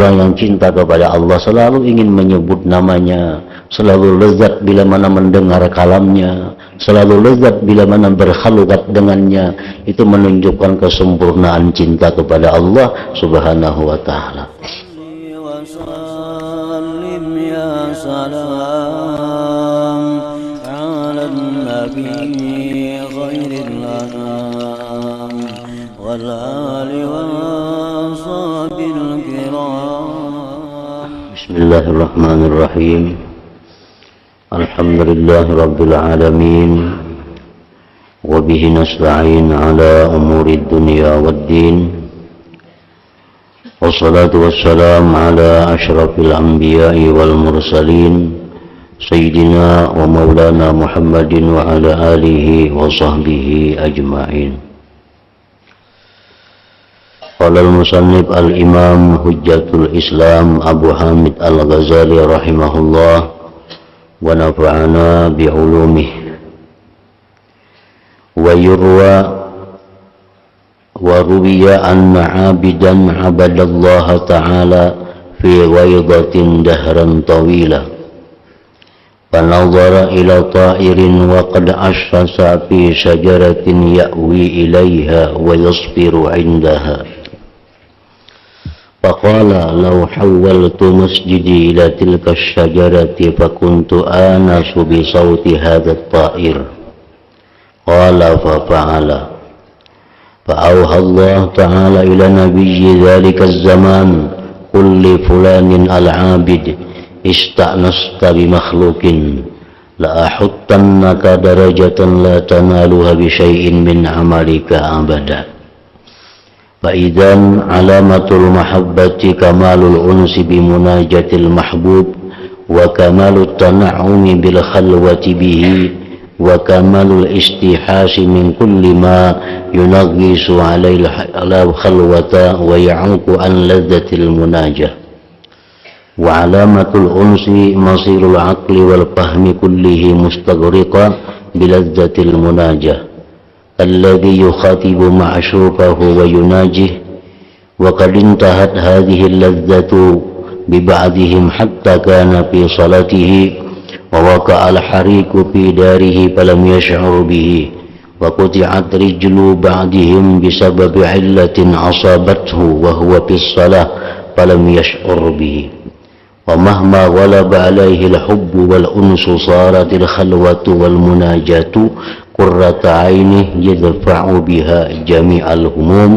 orang yang cinta kepada Allah selalu ingin menyebut namanya, selalu lezat bila mana mendengar kalamnya, selalu lezat bila mana berkhaluwat dengannya. Itu menunjukkan kesempurnaan cinta kepada Allah Subhanahu wa ta'ala. Bismillahirrahmanirrahim. Alhamdulillah Rabbil Alamin. Wabihi nasta'in ala umuri dunya waddin. Wassalatu wassalam ala ashrafil anbiya'i wal mursalin, Sayyidina wa maulana Muhammadin wa ala alihi wa sahbihi ajma'in. Qala al-musannif al-imam hujjatul Islam Abu Hamid al-Ghazali rahimahullah wa nafa'ana bi'ulumih. Wa yurwa wa ruwiya anna 'abidan 'abadallaha ta'ala fi ghaidatin dahran tawila fanadhara ila ta'irin wa qad ashasa fi shajaratin ya'wi ilaiha wa yasbiru 'indaha. Faqala law hawwaltu masjidi ila tilka asy-syajarati fakuntu anasu bi sawti hadha at-ta'ir. Qala fa fa'ala. Fa awha Allah ta'ala ila nabiyyi dhalika az-zaman qul li fulanin al-'abid ista'nasta bi makhluqin la ahuttannaka darajatan la tanaluha bi syai'in min 'amalika abada. Faidan alamatul mahabbati kamalul unsi bimunajatil mahbub wa kamalut tana'umi bil khalwati bihi wa kamalul istihasi min kulli ma yunaghisu ala khalwata wa ya'uqu an ladzatil munajah. Wa alamatul unsi masirul aqli wal fahmi kullihi mustaghriqa bilazzatil munajah الذي يخاطب معشوقه ويناجه وقد انتهت هذه اللذة ببعضهم حتى كان في صلاته ووقع الحريق في داره فلم يشعر به وقطعت رجل بعضهم بسبب علة أصابته وهو في الصلاة فلم يشعر به ومهما غلب عليه الحب والأنس صارت الخلوة والمناجاة قرة عينه يدفع بها جميع الهموم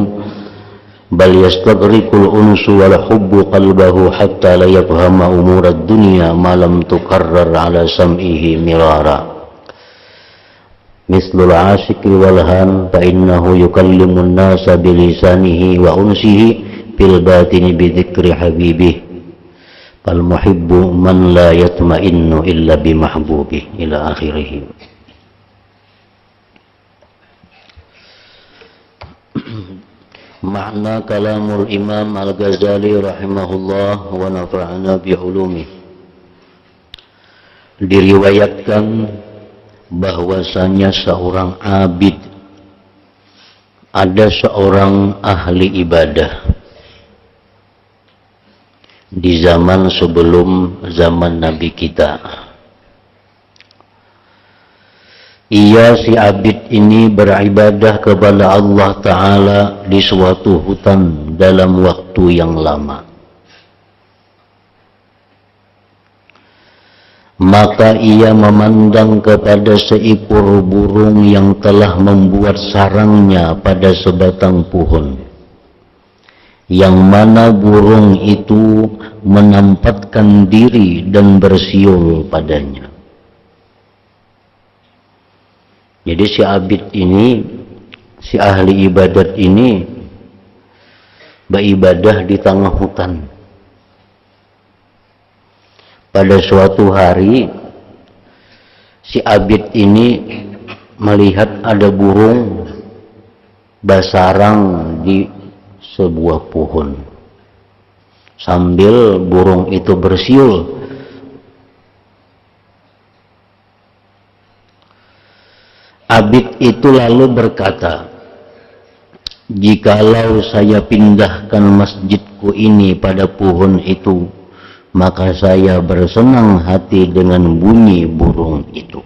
بل يستغرق الأنس والحب قلبه حتى لا يفهم أمور الدنيا ما لم تكرر على سمعه مرارا مثل العاشق والهان فإنه يكلم الناس بلسانه وأنسه في الباطن بذكر حبيبه فالمحب من لا يطمئن إلا بمحبوبه إلى آخره. Makna kalamul Imam Al-Ghazali rahimahullah wa nafa'ana bi'ulumih. Diriwayatkan bahwasanya seorang abid, ada seorang ahli ibadah di zaman sebelum zaman Nabi kita. Ia si abid ini beribadah kepada Allah Ta'ala di suatu hutan dalam waktu yang lama. Maka ia memandang kepada seekor burung yang telah membuat sarangnya pada sebatang pohon, yang mana burung itu menempatkan diri dan bersiul padanya. Jadi si abid ini, si ahli ibadat ini beribadah di tengah hutan. Pada suatu hari si abid ini melihat ada burung bersarang di sebuah pohon. Sambil burung itu bersiul, abid itu lalu berkata, "Jikalau saya pindahkan masjidku masjidku ini pada pohon itu, maka saya bersenang hati dengan bunyi burung itu.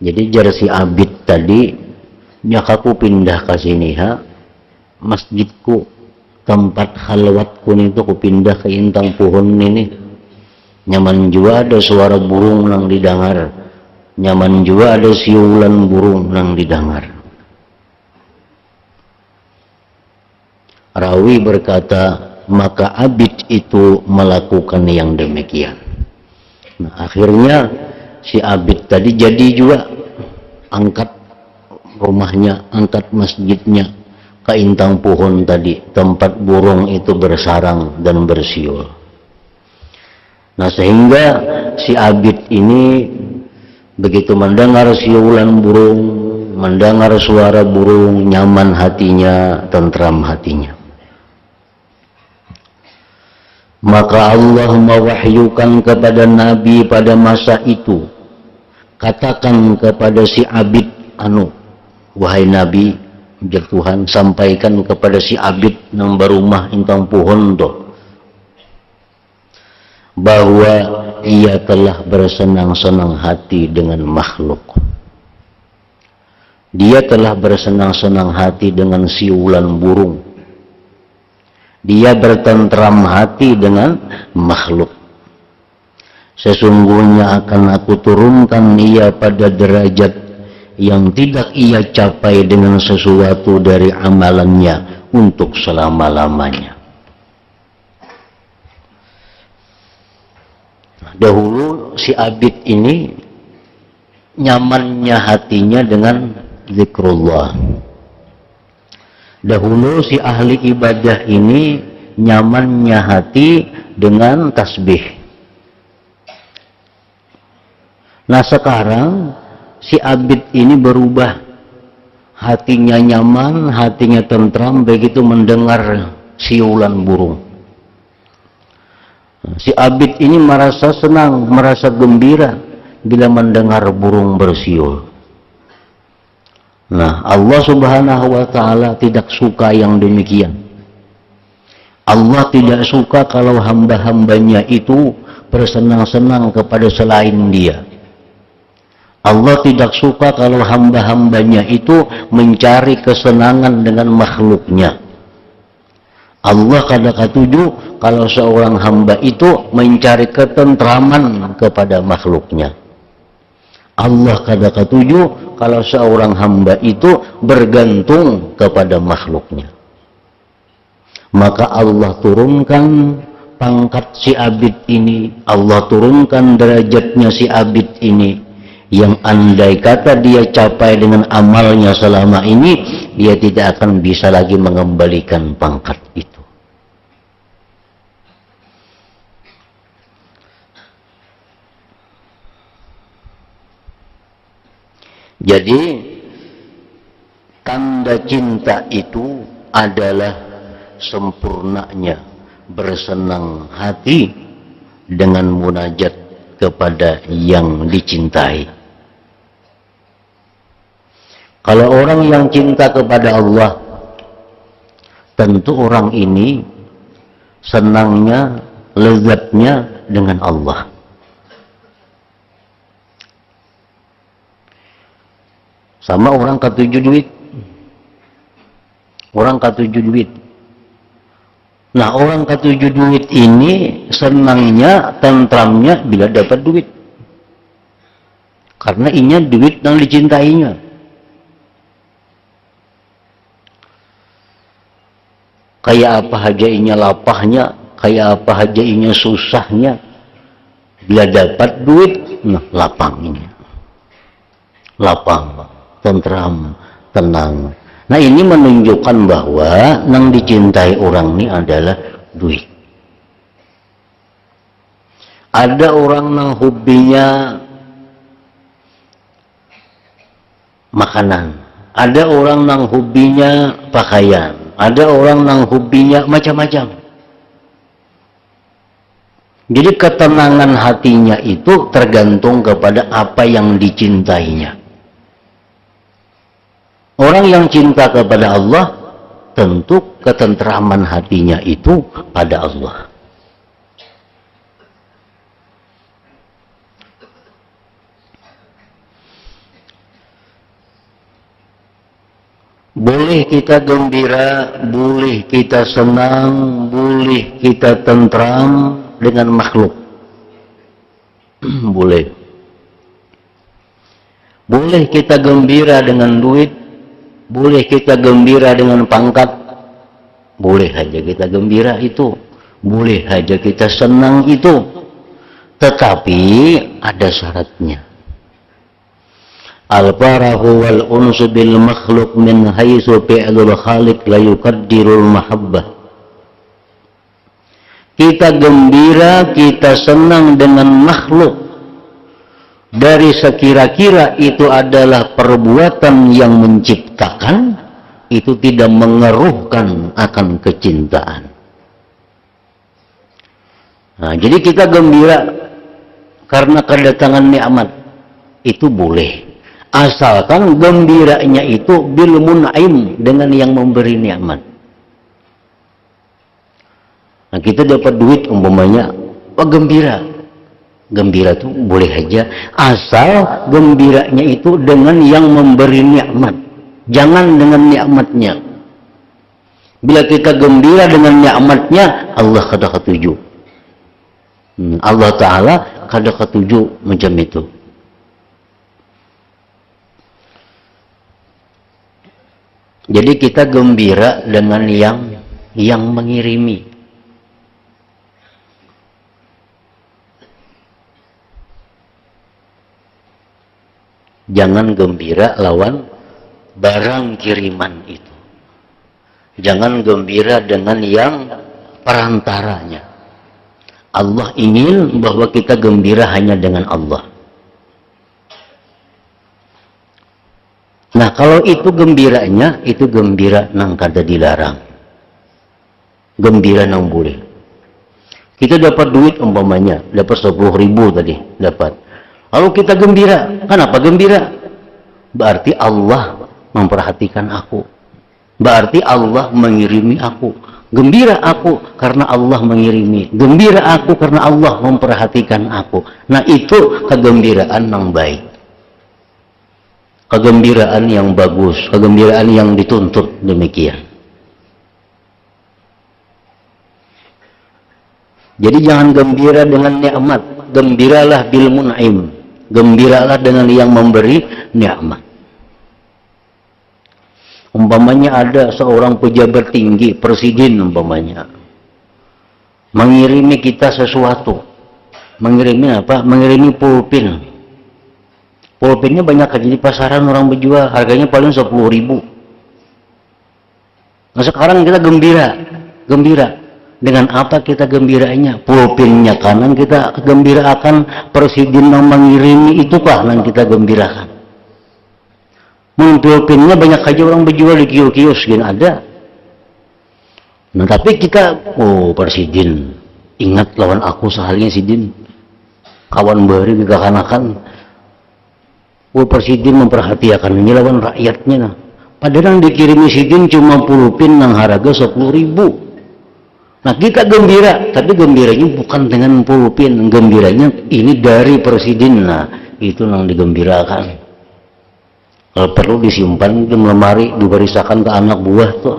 Jadi jar si Abid tadi, nyakaku pindah ke sini masjidku, tempat khalwatku itu ku pindah ke intang pohon ini. Nyaman juga ada suara burung nang didengar, nyaman juga ada siulan burung nang didengar. Rawi berkata, maka Abid itu melakukan yang demikian. Nah, akhirnya si Abid tadi jadi juga angkat rumahnya, angkat masjidnya ke intang pohon tadi, tempat burung itu bersarang dan bersiul. Nah, sehingga si Abid ini begitu mendengar siulan burung, mendengar suara burung, nyaman hatinya, tentram hatinya. Maka Allah mewahyukan kepada Nabi pada masa itu, katakan kepada si Abid wahai Nabi, ujar Tuhan, sampaikan kepada si Abid yang berumah intang pohon tuh, bahwa ia telah bersenang-senang hati dengan makhluk. Dia telah bersenang-senang hati dengan siulan burung. Dia bertentram hati dengan makhluk. Sesungguhnya akan aku turunkan ia pada derajat yang tidak ia capai dengan sesuatu dari amalannya untuk selama-lamanya. Dahulu si Abid ini nyamannya hatinya dengan zikrullah. Dahulu si ahli ibadah ini nyamannya hati dengan tasbih. Nah, sekarang si Abid ini berubah. Hatinya nyaman, hatinya tentram begitu mendengar siulan burung. Si Abid ini merasa senang, merasa gembira bila mendengar burung bersiul. Nah, Allah Subhanahu wa ta'ala tidak suka yang demikian. Allah tidak suka kalau hamba-hambanya itu bersenang-senang kepada selain Dia. Allah tidak suka kalau hamba-hambanya itu mencari kesenangan dengan makhluknya. Allah kadang-kadang kalau seorang hamba itu mencari ketentraman kepada makhluknya. Allah kadang-kadang kalau seorang hamba itu bergantung kepada makhluknya. Maka Allah turunkan pangkat si Abid ini, Allah turunkan derajatnya si Abid ini, yang andai kata dia capai dengan amalnya selama ini, dia tidak akan bisa lagi mengembalikan pangkat itu. Jadi tanda cinta itu adalah sempurnanya bersenang hati dengan munajat kepada yang dicintai. Kalau orang yang cinta kepada Allah, tentu orang ini senangnya, lezatnya dengan Allah. Sama orang ketujuh duit. Orang ketujuh duit. Nah, orang ketujuh duit ini senangnya, tentramnya bila dapat duit. Karena inya duit yang dicintainya. Kayak apa aja inya lapahnya, kayak apa aja inya susahnya. Bila dapat duit, nah lapang ini. Lapang, tentram, tenang. Nah, ini menunjukkan bahwa yang dicintai orang ini adalah duit. Ada orang yang hobinya makanan, ada orang yang hobinya pakaian, ada orang yang hobinya macam-macam. Jadi ketenangan hatinya itu tergantung kepada apa yang dicintainya. Orang yang cinta kepada Allah tentu ketentraman hatinya itu pada Allah. Boleh kita gembira, boleh kita senang, boleh kita tentram dengan makhluk. Boleh. Boleh kita gembira dengan duit, boleh kita gembira dengan pangkat, boleh aja kita gembira itu, boleh aja kita senang itu. Tetapi ada syaratnya. Al-farahu wal unsu bil makhluk min haitsu fi'lul khaliq la yuqaddirul mahabbah. Kita gembira, kita senang dengan makhluk dari sekira-kira itu adalah perbuatan yang menciptakan, itu tidak mengeruhkan akan kecintaan. Nah, jadi kita gembira karena kedatangan nikmat, itu boleh. Asalkan gembiranya itu bil mun'im, dengan yang memberi nikmat. Nah, kita dapat duit umpamanya, gembira. Gembira tuh boleh aja, asal gembiranya itu dengan yang memberi nikmat, jangan dengan nikmatnya. Bila kita gembira dengan nikmatnya, Allah kada ketuju. Allah Ta'ala kada ketuju macam itu. Jadi kita gembira dengan yang mengirimi. Jangan gembira lawan barang kiriman itu. Jangan gembira dengan yang perantaranya. Allah ingin bahwa kita gembira hanya dengan Allah. Nah, kalau itu gembiranya, itu gembira nang kada dilarang. Gembira nang boleh. Kita dapat duit umpamanya, dapat 10.000 tadi, dapat. Lalu kita gembira. Kenapa gembira? Berarti Allah memperhatikan aku. Berarti Allah mengirimi aku. Gembira aku karena Allah mengirimi. Gembira aku karena Allah memperhatikan aku. Nah, itu kegembiraan yang baik. Kegembiraan yang bagus, kegembiraan yang dituntut, demikian. Jadi jangan gembira dengan nikmat, gembiralah bil mun'im, gembiralah dengan yang memberi nikmat. Umpamanya ada seorang pejabat tinggi, presiden umpamanya, mengirimi kita sesuatu. Mengirimi apa? Mengirimi pulpen. Pulpennya banyak aja di pasaran orang berjual, harganya paling 10.000. Nah, sekarang kita gembira. Dengan apa kita gembiranya? Pulpennya kanan kita gembira akan presiden yang mengirimi itu kah yang kita gembirakan? Pulpennya banyak aja orang berjual di kios-kios, gini ada. Nah, tapi kita, presiden, ingat lawan aku seharinya sidin, kawan bari kekanakan. Presiden memperhatikan ini lawan rakyatnya. Nah. Padahal yang dikirimi sidin cuma pulpen yang harga 10.000. Nah, kita gembira, tapi gembiranya bukan dengan pulpen, gembiranya ini dari presiden. Nah, itu yang digembirakan. Kalau perlu disimpan di lemari, dibarisakan ke anak buah tuh.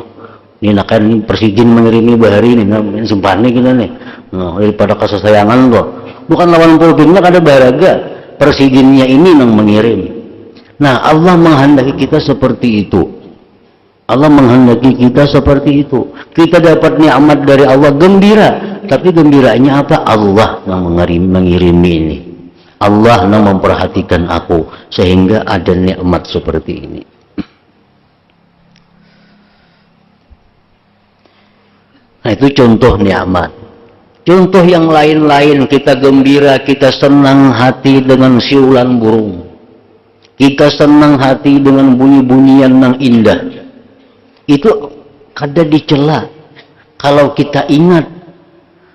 Ini akan presiden mengirimi bahari ini, nah, simpannya kita nih. Nah, daripada kesayangan tuh. Bukan lawan pulpennya kada baraga. Presidennya ini yang mengirim. Nah, Allah menghendaki kita seperti itu. Allah menghendaki kita seperti itu. Kita dapat nikmat dari Allah, gembira. Tapi gembiranya apa? Allah yang mengirimi ini. Allah yang memperhatikan aku sehingga ada nikmat seperti ini. Nah, itu contoh nikmat. Contoh yang lain-lain, kita gembira, kita senang hati dengan siulan burung. Kita senang hati dengan bunyi-bunyian yang indah. Itu kada dicela. Kalau kita ingat,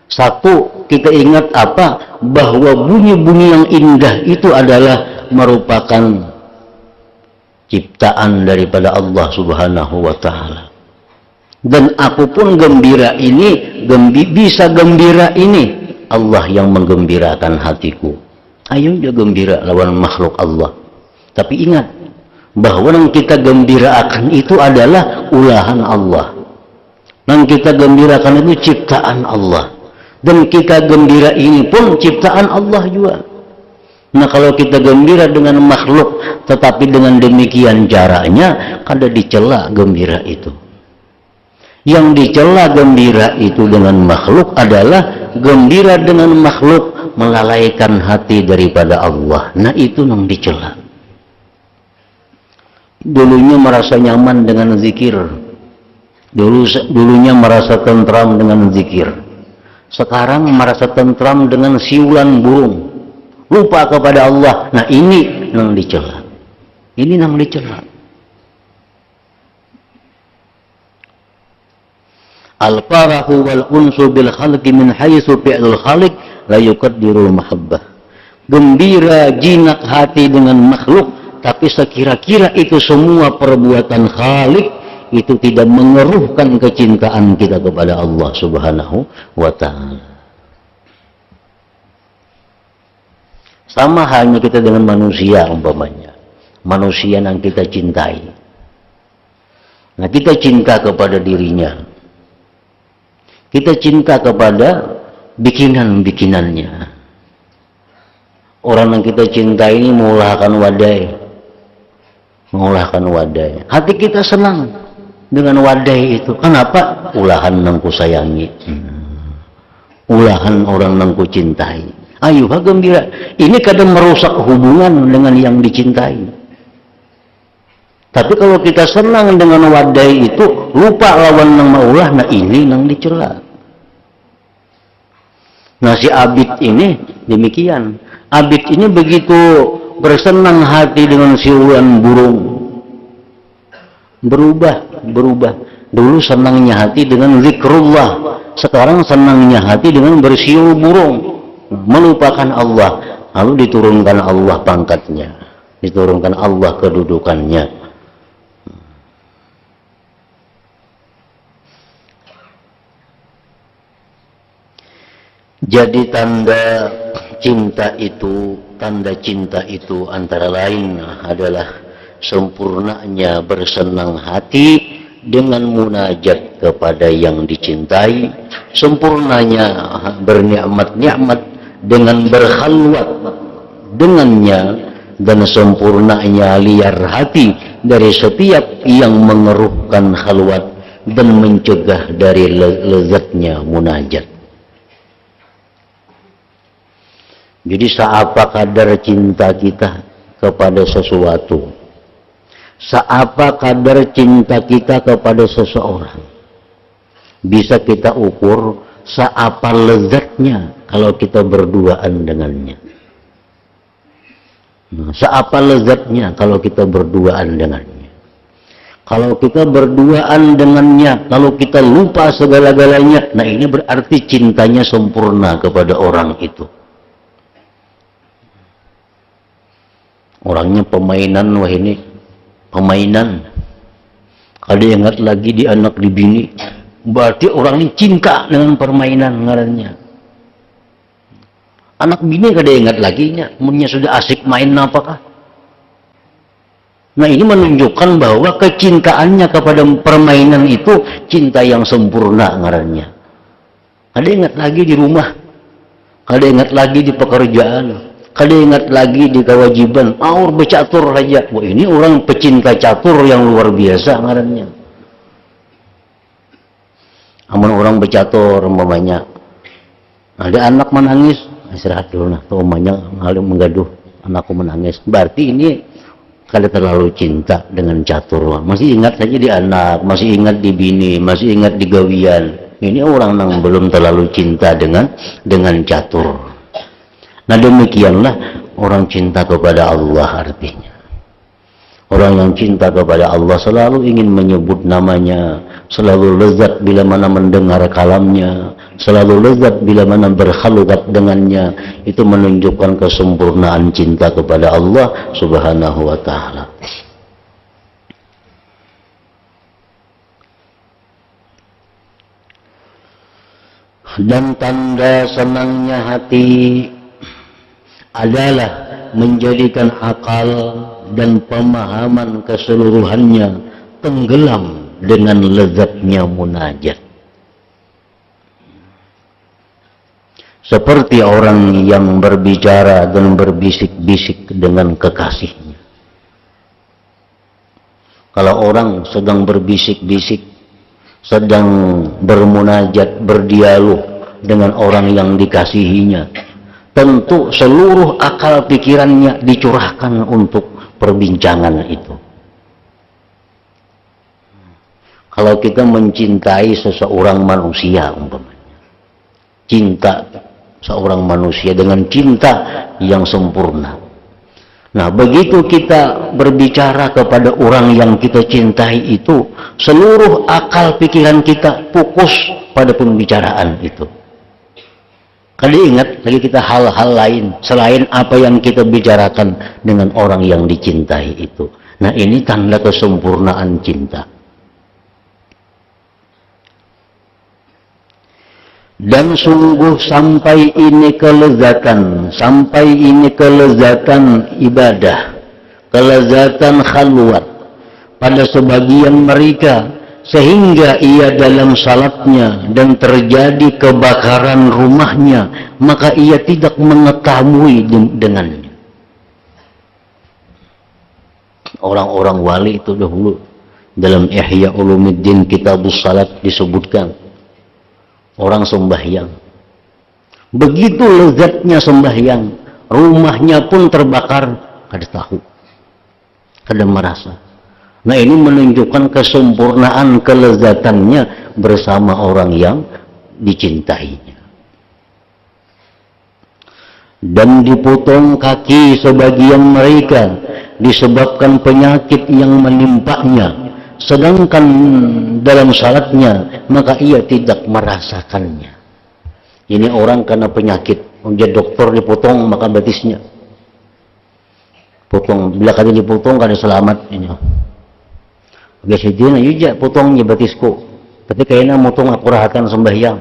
satu, kita ingat apa? Bahwa bunyi-bunyi yang indah itu adalah merupakan ciptaan daripada Allah Subhanahu wa Ta'ala. Dan aku pun gembira ini, bisa gembira ini Allah yang menggembirakan hatiku. Ayo dia gembira lawan makhluk Allah. Tapi ingat bahwa yang kita gembirakan itu adalah ulahan Allah. Yang kita gembirakan itu ciptaan Allah. Dan kita gembira ini pun ciptaan Allah juga. Nah kalau kita gembira dengan makhluk, tetapi dengan demikian caranya, kada dicela gembira itu. Yang dicela gembira itu dengan makhluk adalah gembira dengan makhluk melalaikan hati daripada Allah. Nah itu yang dicela. Dulunya merasa nyaman dengan zikir. Dulunya merasa tentram dengan zikir. Sekarang merasa tentram dengan siulan burung. Lupa kepada Allah. Nah ini yang dicela. Ini yang dicela. Al-farahu wal unsu bil khalqi min haitsu fi'lul khaliq la yuqaddirul mahabbah. Gembira jinak hati dengan makhluk, tapi sekira-kira itu semua perbuatan Khalik itu tidak mengeruhkan kecintaan kita kepada Allah Subhanahu wa ta'ala. Sama halnya kita dengan manusia umpamanya. Manusia yang kita cintai. Nah, kita cinta kepada dirinya. Kita cinta kepada bikinan-bikinannya. Orang yang kita cinta ini mengulahkan wadai. Hati kita senang dengan wadai itu. Kenapa? Ulahan yang ku sayangi. Ulahan orang yang ku cintai. Ayo gembira. Ini kadang merusak hubungan dengan yang dicintai. Tapi kalau kita senang dengan wadai itu, lupa lawan yang maulah, nah ini yang dicela. Nah si Abid ini demikian. Abid ini begitu bersenang hati dengan siulan burung. Berubah. Dulu senangnya hati dengan zikrullah. Sekarang senangnya hati dengan bersiul burung. Melupakan Allah. Lalu diturunkan Allah pangkatnya. Diturunkan Allah kedudukannya. Jadi tanda cinta itu antara lain adalah sempurnanya bersenang hati dengan munajat kepada yang dicintai, sempurnanya bernikmat-nikmat dengan berkhalwat dengannya, dan sempurnanya liar hati dari setiap yang mengeruhkan khalwat dan mencegah dari lezatnya munajat. Jadi seapa kadar cinta kita kepada sesuatu, seapa kadar cinta kita kepada seseorang, bisa kita ukur seapa lezatnya kalau kita berduaan dengannya. Seapa lezatnya kalau kita berduaan dengannya. Kalau kita berduaan dengannya, kalau kita lupa segala-galanya, nah ini berarti cintanya sempurna kepada orang itu. Orangnya pemainan, wah ini pemainan. Kada ingat lagi di anak di bini, berarti orang ini cinta dengan permainan ngarannya. Anak bini kada ingat lagi nya, punya sudah asik main apakah. Nah ini menunjukkan bahwa kecintaannya kepada permainan itu cinta yang sempurna ngarannya. Kada ingat lagi di rumah, kada ingat lagi di pekerjaan, kada ingat lagi di kewajiban, aur bercatur saja. Wah ini orang pecinta catur yang luar biasa ngarannya. Amun orang bercatur umpamanya, ada anak menangis, istirahat dulu nah, tuh umpamanya ngalim menggaduh, anakku menangis. Berarti ini kada terlalu cinta dengan catur. Masih ingat saja di anak, masih ingat di bini, masih ingat di gawian. Ini orang yang belum terlalu cinta dengan catur. Nah demikianlah orang cinta kepada Allah artinya. Orang yang cinta kepada Allah selalu ingin menyebut namanya, selalu lezat bila mana mendengar kalamnya, selalu lezat bila mana berkhalwat dengannya. Itu menunjukkan kesempurnaan cinta kepada Allah Subhanahu wa ta'ala. Dan tanda senangnya hati adalah menjadikan akal dan pemahaman keseluruhannya tenggelam dengan lezatnya munajat. Seperti orang yang berbicara dan berbisik-bisik dengan kekasihnya. Kalau orang sedang berbisik-bisik, sedang bermunajat, berdialog dengan orang yang dikasihinya, tentu seluruh akal pikirannya dicurahkan untuk perbincangan itu. Kalau kita mencintai seseorang manusia umpamanya, cinta seorang manusia dengan cinta yang sempurna. Nah, begitu kita berbicara kepada orang yang kita cintai itu, seluruh akal pikiran kita fokus pada pembicaraan itu. Kali ingat lagi kita hal-hal lain selain apa yang kita bicarakan dengan orang yang dicintai itu. Nah, ini tanda kesempurnaan cinta. Dan sungguh sampai ini kelezatan ibadah, kelezatan khalwat pada sebagian mereka, sehingga ia dalam salatnya dan terjadi kebakaran rumahnya, maka ia tidak mengetahui dengannya. Orang-orang wali itu dahulu dalam Ihya Ulumuddin Kitabus Salat disebutkan, orang sembahyang, begitu lezatnya sembahyang, rumahnya pun terbakar, kada tahu, kada merasa. Nah, ini menunjukkan kesempurnaan kelezatannya bersama orang yang dicintainya. Dan dipotong kaki sebagian mereka disebabkan penyakit yang menimpanya, sedangkan dalam salatnya maka ia tidak merasakannya. Ini orang karena penyakit, dia dokter dipotong maka batisnya potong, bila kada dipotong kada selamat ini. Biasanya juga potongnya batisku, tapi kayaknya motong aku rahatan sembahyang.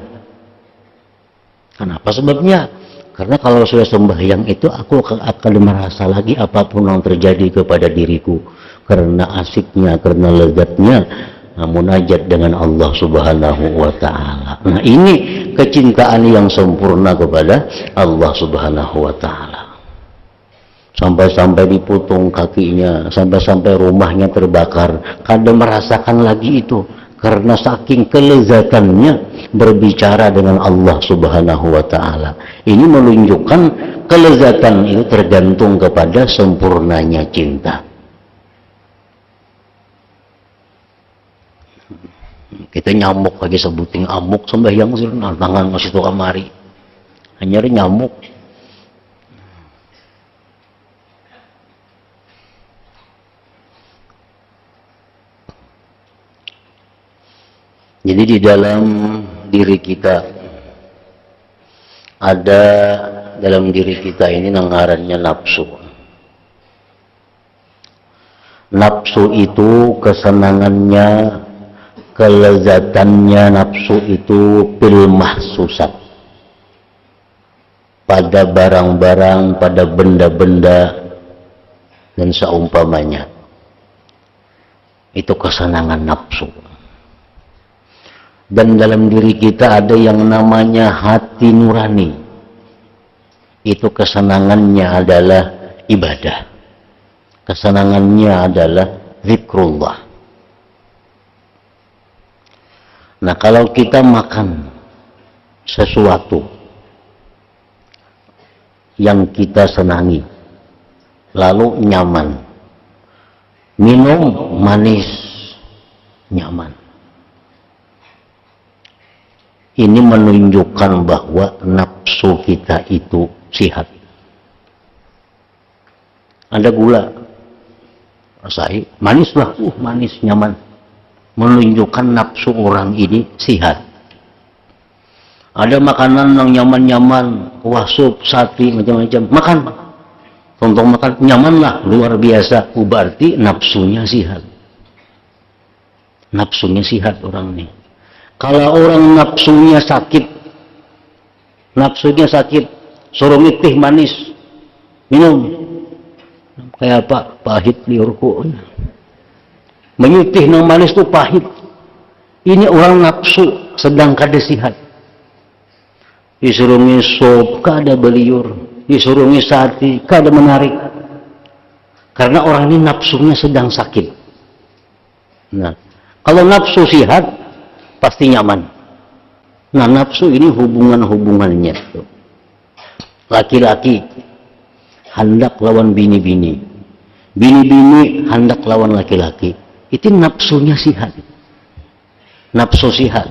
Kenapa sebabnya? Karena kalau sudah sembahyang itu aku akan merasa lagi apapun yang terjadi kepada diriku, karena asiknya, karena lezatnya munajat dengan Allah Subhanahu wa Ta'ala. Nah, ini kecintaan yang sempurna kepada Allah Subhanahu wa Ta'ala. Sampai-sampai dipotong kakinya, sampai-sampai rumahnya terbakar, kada merasakan lagi itu karena saking kelezatannya berbicara dengan Allah Subhanahu wa Ta'ala. Ini menunjukkan kelezatan itu tergantung kepada sempurnanya cinta. Kita nyamuk lagi sebuting amuk sembahyang sih, tangan masih tuh kamari, hanya nyamuk. Jadi di dalam diri kita ada, dalam diri kita ini ngarannya nafsu. Nafsu itu kesenangannya, kelezatannya nafsu itu fil mahsusat, pada barang-barang, pada benda-benda dan seumpamanya. Itu kesenangan nafsu. Dan dalam diri kita ada yang namanya hati nurani. Itu kesenangannya adalah ibadah. Kesenangannya adalah zikrullah. Nah, kalau kita makan sesuatu yang kita senangi, lalu nyaman, minum manis, nyaman, ini menunjukkan bahwa nafsu kita itu sihat. Ada gula, rasai manis lah, manis, nyaman, menunjukkan nafsu orang ini sihat. Ada makanan yang nyaman-nyaman, kuah sup, sate, macam-macam, makan, tonton makan, nyaman lah, luar biasa, berarti nafsunya sihat. Nafsunya sihat orang ini. Kalau orang nafsunya sakit, nafsunya sakit, suruh teh manis, minum. Kayak apa? Pahit liurku. Menyutih nang manis tuh pahit. Ini orang nafsu sedang kada sihat. Disuruh ngisop, kada beliur. Disuruh ngisati, kada menarik. Karena orang ini nafsunya sedang sakit. Nah, kalau nafsu sihat, pasti nyaman. Nah, nafsu ini hubungan-hubungannya. Laki-laki hendak lawan bini-bini. Bini-bini hendak lawan laki-laki. Itu nafsunya sihat. Nafsu sihat.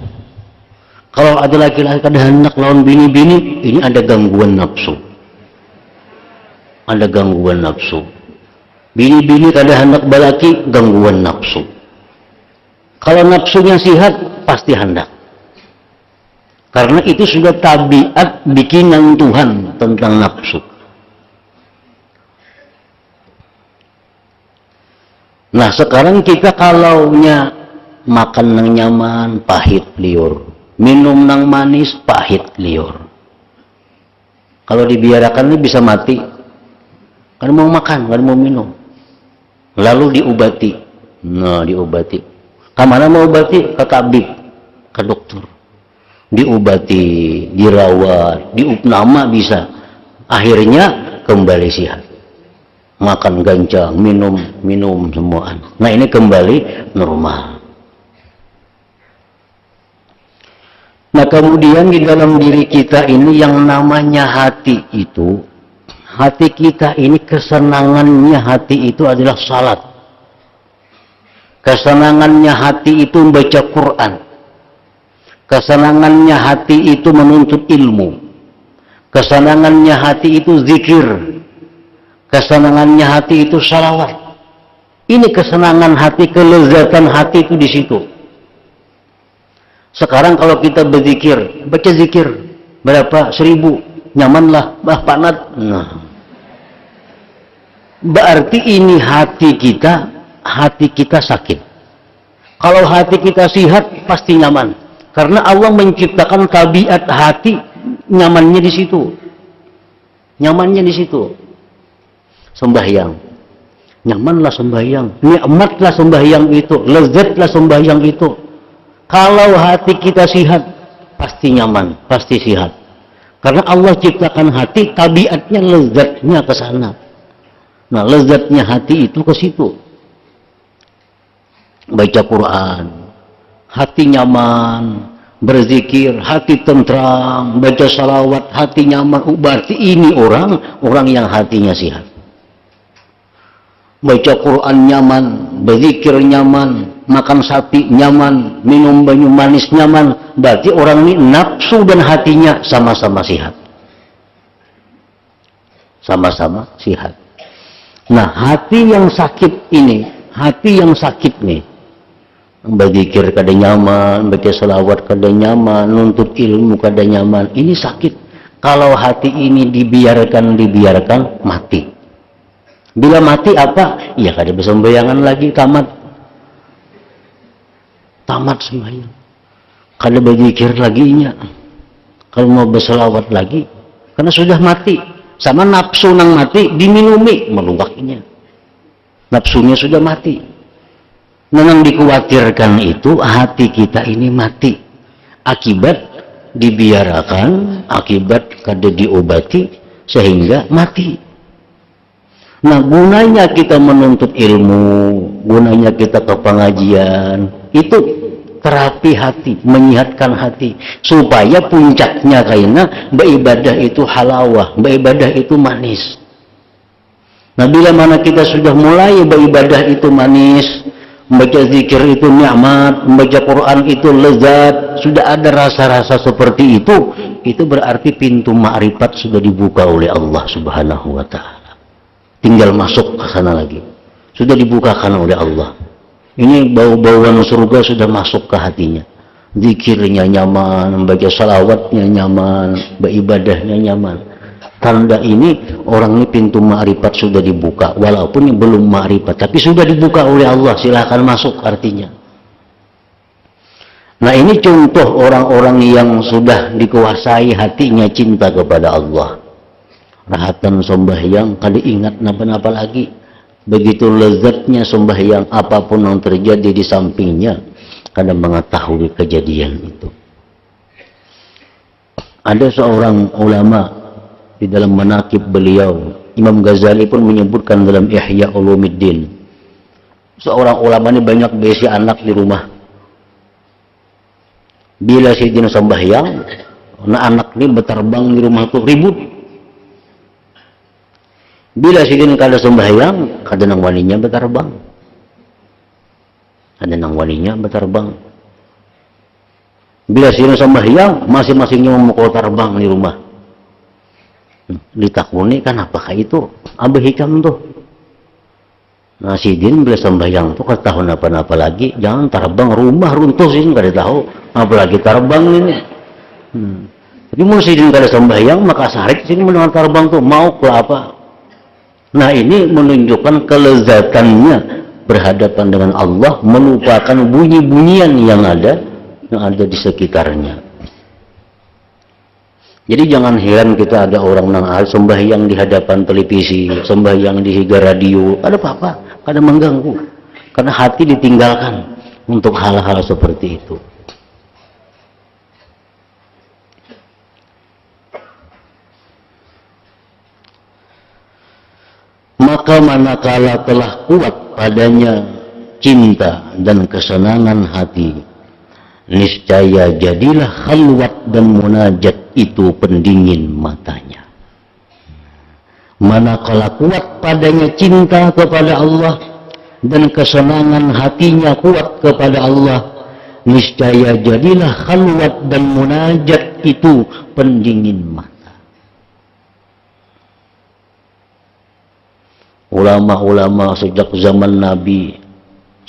Kalau ada laki-laki kada hendak lawan bini-bini, ini ada gangguan nafsu. Ada gangguan nafsu. Bini-bini kada hendak balaki, gangguan nafsu. Kalau nafsunya sihat, pasti hendak. Karena itu sudah tabiat bikinan Tuhan tentang nafsu. Nah, sekarang kita kalaunya makan nang nyaman, pahit liur. Minum nang manis, pahit liur. Kalau dibiarkan ini bisa mati. Kan mau makan, kan mau minum. Lalu diobati. Nah, diobati. Kemana mau obati? Ke tabib, ke dokter. Diobati, dirawat, diupnama bisa. Akhirnya kembali sehat. Makan gancang, minum semuaan. Nah, ini kembali normal. Nah, kemudian di dalam diri kita ini yang namanya hati itu, hati kita ini kesenangannya hati itu adalah salat. Kesenangannya hati itu membaca Quran. Kesenangannya hati itu menuntut ilmu. Kesenangannya hati itu zikir. Kesenangannya hati itu salawat. Ini kesenangan hati, kelezatan hati itu di situ. Sekarang kalau kita berzikir, baca zikir berapa? 1000, nyamanlah, panat. Nah, berarti ini hati kita sakit. Kalau hati kita sehat, pasti nyaman. Karena Allah menciptakan tabiat hati nyamannya di situ. Nyamannya di situ. Sembahyang. Nyamanlah sembahyang. Nikmatlah sembahyang itu. Lezatlah sembahyang itu. Kalau hati kita sehat, pasti nyaman, pasti sehat. Karena Allah ciptakan hati, tabiatnya lezatnya ke sana. Nah, lezatnya hati itu ke situ. Baca Quran, hati nyaman, berzikir, hati tentram, baca salawat, hati nyaman. Berarti ini orang yang hatinya sehat. Baca Quran nyaman, berzikir nyaman, makan sapi nyaman, minum banyu manis nyaman. Berarti orang ini nafsu dan hatinya sama-sama sehat. Sama-sama sehat. Nah, hati yang sakit ini, hati yang sakit nih, berzikir kada nyaman, baca salawat kada nyaman, nuntut ilmu kada nyaman, ini sakit. Kalau hati ini dibiarkan mati. Bila mati apa? Ya kada bisa sembayangan lagi, tamat sembahyang. Kada berzikir lagi nya. Kalau mau berselawat lagi, karena sudah mati. Sama nafsu nang mati diminumi melungakinya. Nafsunya sudah mati. Memang dikhawatirkan itu hati kita ini mati. Akibat dibiarkan, akibat kada diobati sehingga mati. Nah, gunanya kita menuntut ilmu, gunanya kita ke pengajian, itu terapi hati, menyehatkan hati, supaya puncaknya karena beribadah itu halawah, beribadah itu manis. Nah, bila mana kita sudah mulai beribadah itu manis, membaca zikir itu nikmat, membaca Quran itu lezat, sudah ada rasa-rasa seperti itu berarti pintu ma'rifat sudah dibuka oleh Allah Subhanahu wa Ta'ala. Tinggal masuk ke sana lagi. Sudah dibukakan oleh Allah. Ini bau-bauan surga sudah masuk ke hatinya. Zikirnya nyaman, membaca salawatnya nyaman, beribadahnya nyaman. Tanda ini orang ini pintu ma'rifat sudah dibuka. Walaupun belum ma'rifat, tapi sudah dibuka oleh Allah. Silahkan masuk artinya. Nah, ini contoh orang-orang yang sudah dikuasai hatinya cinta kepada Allah. Rahatan sembahyang, kali ingat napa-napa lagi. Begitu lezatnya sembahyang, apapun yang terjadi di sampingnya, karena mengetahui kejadian itu. Ada seorang ulama di dalam manaqib beliau, Imam Ghazali pun menyebutkan dalam Ihya Ulumuddin. Seorang ulama ini banyak berisi anak di rumah. Bila Sayyidina sembahyang, anak ini berterbang di rumah itu ribut. Bila Sayyidina kada sembahyang, kada nang walinya berterbang. Kada nang walinya berterbang. Bila Sayyidina sembahyang, masing-masingnya memukul terbang di rumah. Ditakuni kan apakah itu? Abah hikam tuh. Nah, Sidin bila sembahyang tuh kada tahu apa-apa lagi, jangan terbang rumah runtuh sih kada tahu, apalagi terbang ini. Jadi mau Sidin kada sembahyang maka sarik sini mendengar terbang tuh mau ke apa? Nah, ini menunjukkan kelezatannya berhadapan dengan Allah, melupakan bunyi-bunyian yang ada di sekitarnya. Jadi jangan heran kita ada orang nang sembahyang di hadapan televisi, sembahyang di higa radio, ada apa-apa, kada mengganggu. Karena hati ditinggalkan untuk hal-hal seperti itu. Maka manakala telah kuat padanya cinta dan kesenangan hati, niscaya jadilah khalwat dan munajat itu pendingin matanya. Manakala kuat padanya cinta kepada Allah dan kesenangan hatinya kuat kepada Allah, niscaya jadilah khalwat dan munajat itu pendingin mata. Ulama-ulama sejak zaman Nabi,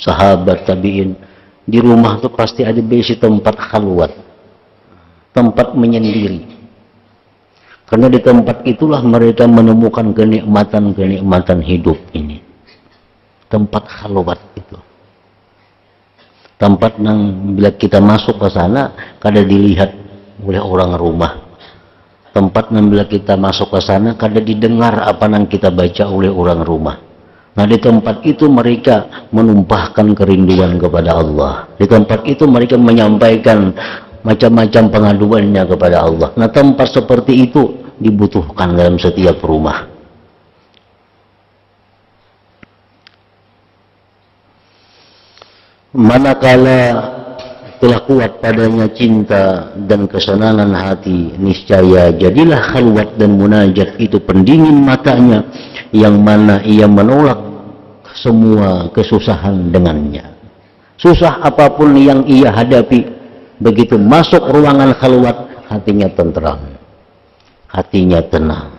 sahabat tabi'in, di rumah tuh pasti ada besi tempat khalwat, tempat menyendiri. Karena di tempat itulah mereka menemukan kenikmatan-kenikmatan hidup ini. Tempat khalwat itu. Tempat yang bila kita masuk ke sana, kada dilihat oleh orang rumah. Tempat yang bila kita masuk ke sana, kada didengar apa yang kita baca oleh orang rumah. Nah, di tempat itu mereka menumpahkan kerinduan kepada Allah. Di tempat itu mereka menyampaikan macam-macam pengaduannya kepada Allah. Nah, tempat seperti itu dibutuhkan dalam setiap rumah. Manakala telah kuat padanya cinta dan kesenangan hati, niscaya jadilah khalwat dan munajat itu pendingin matanya, yang mana ia menolak semua kesusahan dengannya. Susah apapun yang ia hadapi, begitu masuk ruangan khalwat, hatinya tentram, hatinya tenang.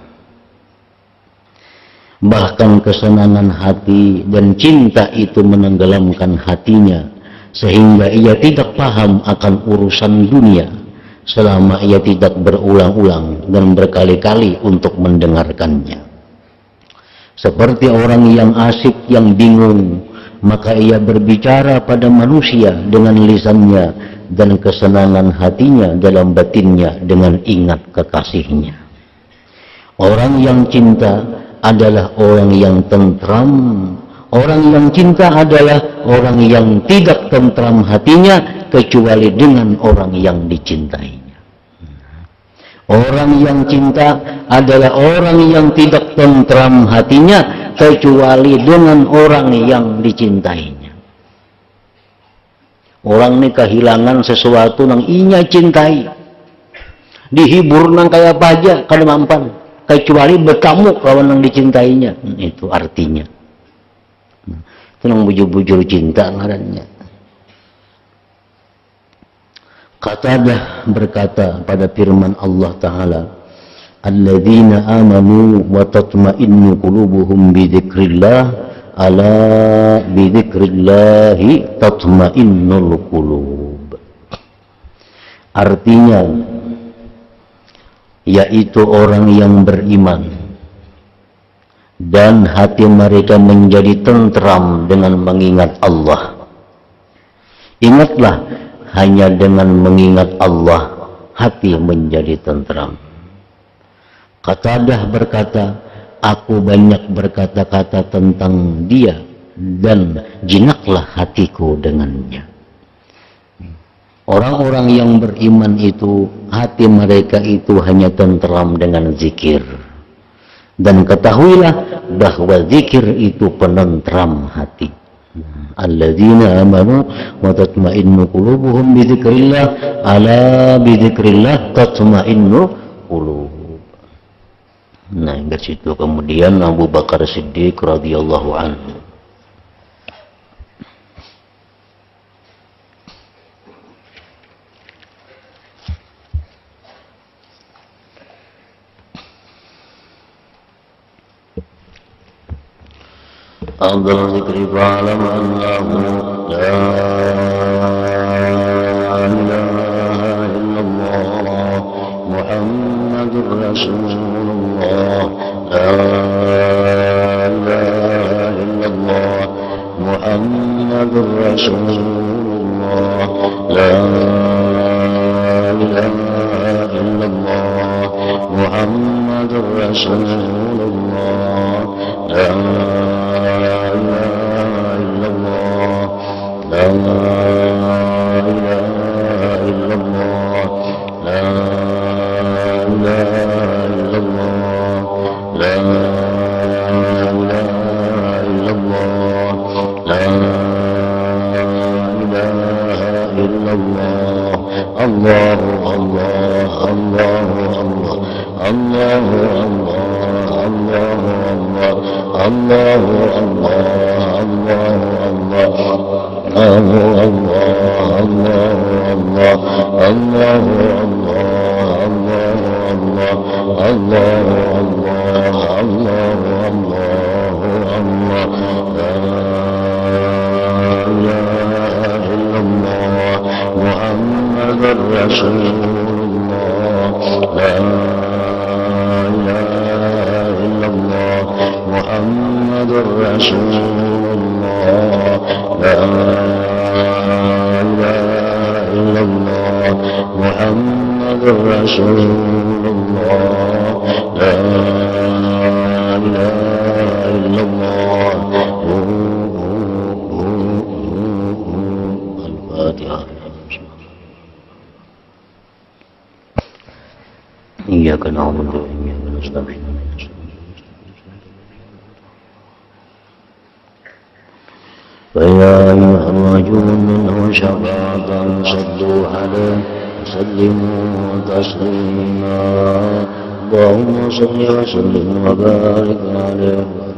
Bahkan kesenangan hati dan cinta itu menenggelamkan hatinya, sehingga ia tidak paham akan urusan dunia selama ia tidak berulang-ulang dan berkali-kali untuk mendengarkannya. Seperti orang yang asyik yang bingung, maka ia berbicara pada manusia dengan lisannya dan kesenangan hatinya dalam batinnya dengan ingat kekasihnya. Orang yang cinta adalah orang yang tentram. Orang yang cinta adalah orang yang tidak tentram hatinya kecuali dengan orang yang dicintainya. Orang yang cinta adalah orang yang tidak tentram hatinya kecuali dengan orang yang dicintainya. Orang ini kehilangan sesuatu yang ia cintai, dihibur nang kaya apa aja kada mampan, kecuali bertemu kawan yang dicintainya. Itu artinya. Itu yang bujur-bujur cinta ngarannya. Qatadah berkata pada firman Allah Ta'ala, alladzina amanu wa tatma'innu qulubuhum bi dzikrillah, ala bi dzikrillahi tatma'innul qulub. Artinya, yaitu orang yang beriman dan hati mereka menjadi tentram dengan mengingat Allah. Ingatlah hanya dengan mengingat Allah hati menjadi tentram. Qatadah berkata, aku banyak berkata-kata tentang dia dan jinaklah hatiku dengannya. Orang-orang yang beriman itu, hati mereka itu hanya tentram dengan zikir. Dan ketahuilah bahwa zikir itu penentram hati. Alladzina amanu wa tatma'innu qulubuhum bi dzikrillah, ala bi dzikrillah tatma'innu qulub. Nah, dari situ kemudian Abu Bakar Siddiq radhiyallahu anhu. أفضل الذكر فاعلم أنه لا إله إلا الله محمد رسول الله لا إله إلا الله محمد رسول الله لا إله إلا الله محمد رسول الله لا إياك نعبد وإياك نستعين فيا أيها الرجل منه شفاعة صلوا عليه وسلموا تسليما اللهم صل وسلم وبارك عليه